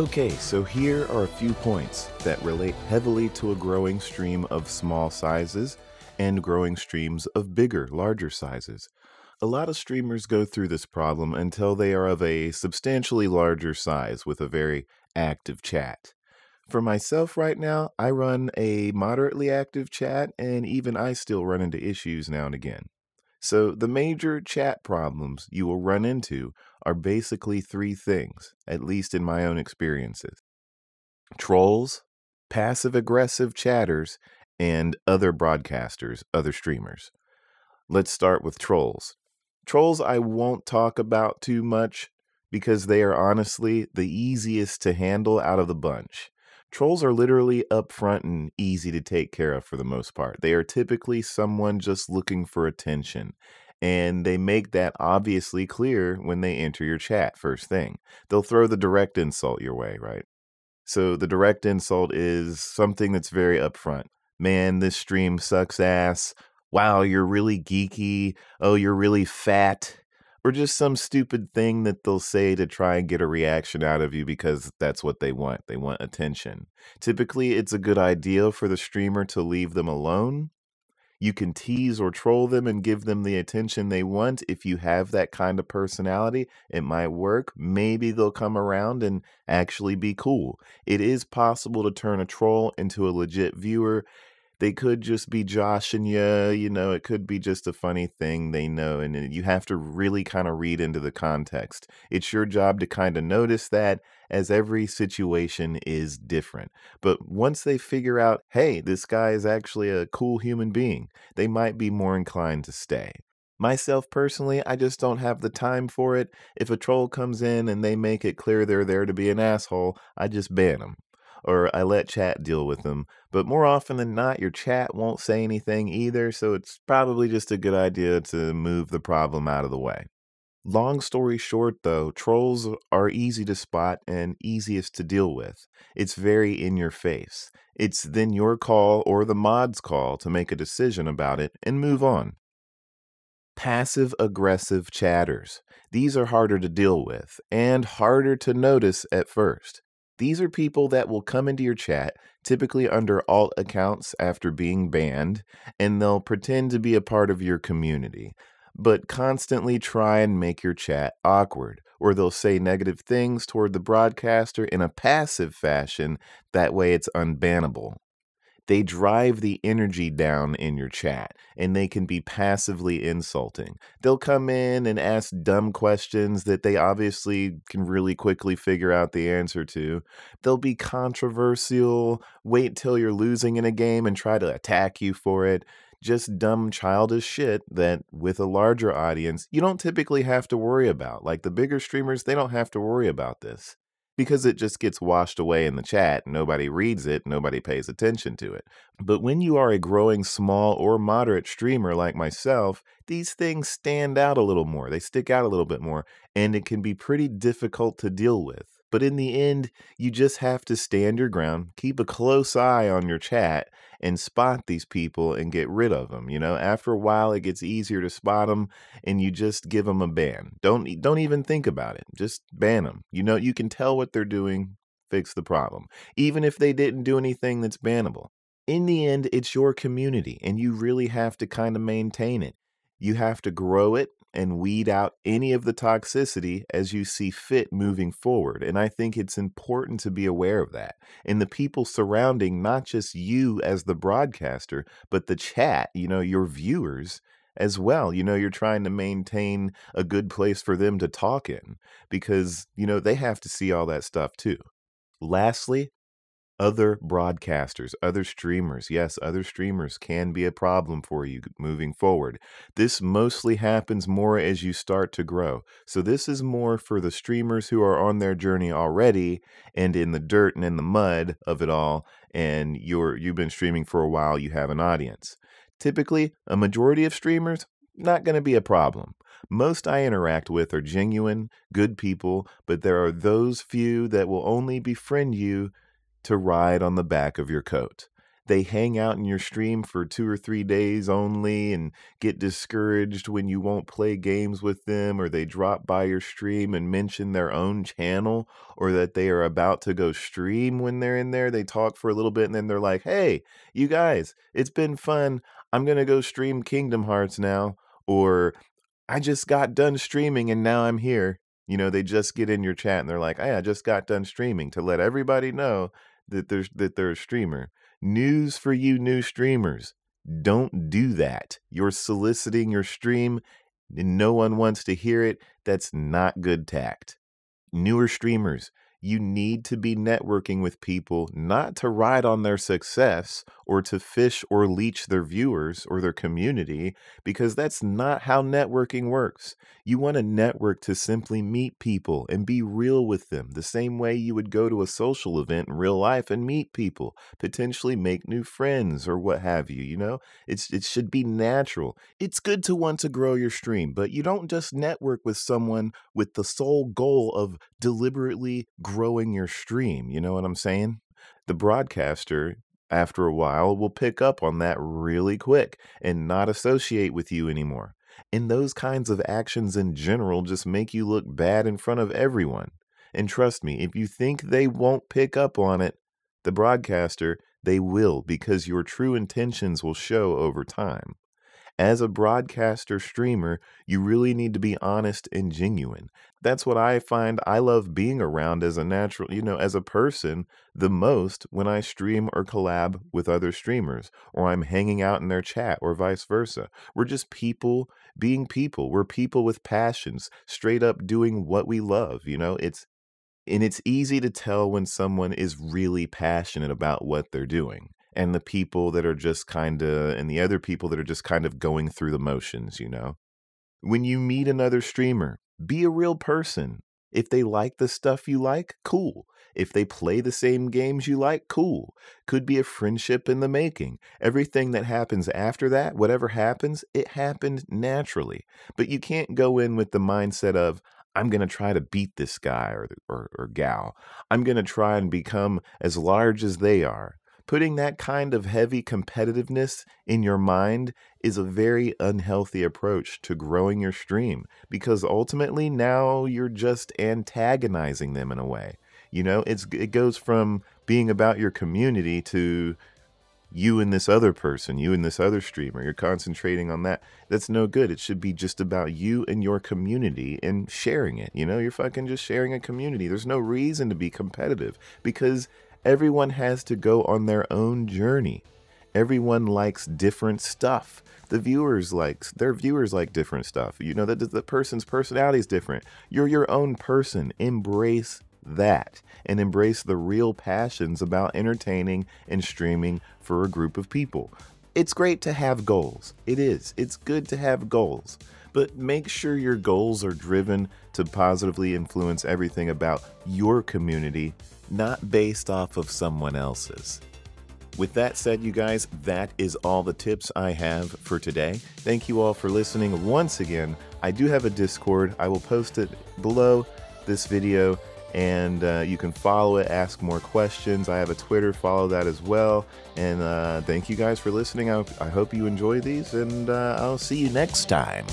Okay, so here are a few points that relate heavily to a growing stream of small sizes and growing streams of bigger, larger sizes. A lot of streamers go through this problem until they are of a substantially larger size with a very active chat. For myself right now, I run a moderately active chat, and even I still run into issues now and again. So, the major chat problems you will run into are basically three things, at least in my own experiences: trolls, passive aggressive chatters, and other broadcasters, other streamers. Let's start with trolls. Trolls I won't talk about too much because they are honestly the easiest to handle out of the bunch. Trolls are literally upfront and easy to take care of for the most part. They are typically someone just looking for attention, and they make that obviously clear when they enter your chat first thing. They'll throw the direct insult your way, right? So the direct insult is something that's very upfront. Man, this stream sucks ass. Wow, you're really geeky. Oh, you're really fat. Or just some stupid thing that they'll say to try and get a reaction out of you because that's what they want. They want attention. Typically, it's a good idea for the streamer to leave them alone. You can tease or troll them and give them the attention they want. If you have that kind of personality, it might work. Maybe they'll come around and actually be cool. It is possible to turn a troll into a legit viewer. They could just be joshing you, it could be just a funny thing they know, and you have to really kind of read into the context. It's your job to kind of notice that, as every situation is different. But once they figure out, hey, this guy is actually a cool human being, they might be more inclined to stay. Myself personally, I just don't have the time for it. If a troll comes in and they make it clear they're there to be an asshole, I just ban them. Or I let chat deal with them. But more often than not, your chat won't say anything either, so it's probably just a good idea to move the problem out of the way. Long story short, though, trolls are easy to spot and easiest to deal with. It's very in your face. It's then your call or the mod's call to make a decision about it and move on. Passive aggressive chatters. These are harder to deal with and harder to notice at first. These are people that will come into your chat, typically under alt accounts after being banned, and they'll pretend to be a part of your community, but constantly try and make your chat awkward, or they'll say negative things toward the broadcaster in a passive fashion, that way it's unbannable. They drive the energy down in your chat, and they can be passively insulting. They'll come in and ask dumb questions that they obviously can really quickly figure out the answer to. They'll be controversial, wait till you're losing in a game and try to attack you for it. Just dumb, childish shit that, with a larger audience, you don't typically have to worry about. Like the bigger streamers, they don't have to worry about this, because it just gets washed away in the chat. Nobody reads it, nobody pays attention to it. But when you are a growing small or moderate streamer like myself, these things stand out a little more. They stick out a little bit more, and it can be pretty difficult to deal with. But in the end, you just have to stand your ground, keep a close eye on your chat, and spot these people and get rid of them. After a while, it gets easier to spot them, and you just give them a ban. Don't even think about it. Just ban them. You can tell what they're doing, fix the problem, even if they didn't do anything that's bannable. In the end, it's your community, and you really have to kind of maintain it. You have to grow it and weed out any of the toxicity as you see fit moving forward. And I think it's important to be aware of that. And the people surrounding not just you as the broadcaster, but the chat, your viewers as well. You're trying to maintain a good place for them to talk in because, they have to see all that stuff too. Lastly, other broadcasters, other streamers. Yes, other streamers can be a problem for you moving forward. This mostly happens more as you start to grow. So this is more for the streamers who are on their journey already and in the dirt and in the mud of it all, and you've been streaming for a while, you have an audience. Typically, a majority of streamers, not going to be a problem. Most I interact with are genuine, good people, but there are those few that will only befriend you to ride on the back of your coat. they hang out in your stream for 2 or 3 days only and get discouraged when you won't play games with them, or they drop by your stream and mention their own channel, or that they are about to go stream when they're in there. They talk for a little bit and then they're like, "Hey, you guys, it's been fun. I'm gonna go stream Kingdom Hearts now," or "I just got done streaming and now I'm here." You know, they just get in your chat and they're like, "Hey, I just got done streaming," to let everybody know that they're a streamer. News for you new streamers. Don't do that. You're soliciting your stream and no one wants to hear it. That's not good tact. Newer streamers, you need to be networking with people, not to ride on their success or to fish or leech their viewers or their community, because that's not how networking works. You want to network to simply meet people and be real with them, the same way you would go to a social event in real life and meet people, potentially make new friends or what have you, you know? It should be natural. It's good to want to grow your stream, but you don't just network with someone with the sole goal of deliberately growing your stream. You know what I'm saying? The broadcaster, after a while, will pick up on that really quick and not associate with you anymore. And those kinds of actions in general just make you look bad in front of everyone. And trust me, if you think they won't pick up on it, the broadcaster, they will, because your true intentions will show over time. As a broadcaster streamer, you really need to be honest and genuine. That's what I find I love being around as a natural, you know, as a person the most when I stream or collab with other streamers, or I'm hanging out in their chat or vice versa. We're just people being people. We're people with passions, straight up doing what we love, you know? It's easy to tell when someone is really passionate about what they're doing, and the people that are just and the other people that are just kind of going through the motions, you know? When you meet another streamer, be a real person. If they like the stuff you like, cool. If they play the same games you like, cool. Could be a friendship in the making. Everything that happens after that, whatever happens, it happened naturally. But you can't go in with the mindset of, I'm going to try to beat this guy or gal. I'm going to try and become as large as they are. Putting that kind of heavy competitiveness in your mind is a very unhealthy approach to growing your stream, because ultimately now you're just antagonizing them in a way. You know, it goes from being about your community to you and this other person, you and this other streamer. You're concentrating on that. That's no good. It should be just about you and your community and sharing it. You know, you're fucking just sharing a community. There's no reason to be competitive, because everyone has to go on their own journey. Everyone likes different stuff. Their viewers like different stuff. You know, that the person's personality is different. You're your own person. Embrace that and embrace the real passions about entertaining and streaming for a group of people. It's great to have goals. It is. It's good to have goals. But make sure your goals are driven to positively influence everything about your community, not based off of someone else's. With that said, you guys, that is all the tips I have for today. Thank you all for listening. Once again, I do have a Discord. I will post it below this video, and you can follow it, ask more questions. I have a Twitter, follow that as well. And thank you guys for listening. I hope you enjoy these, and I'll see you next time.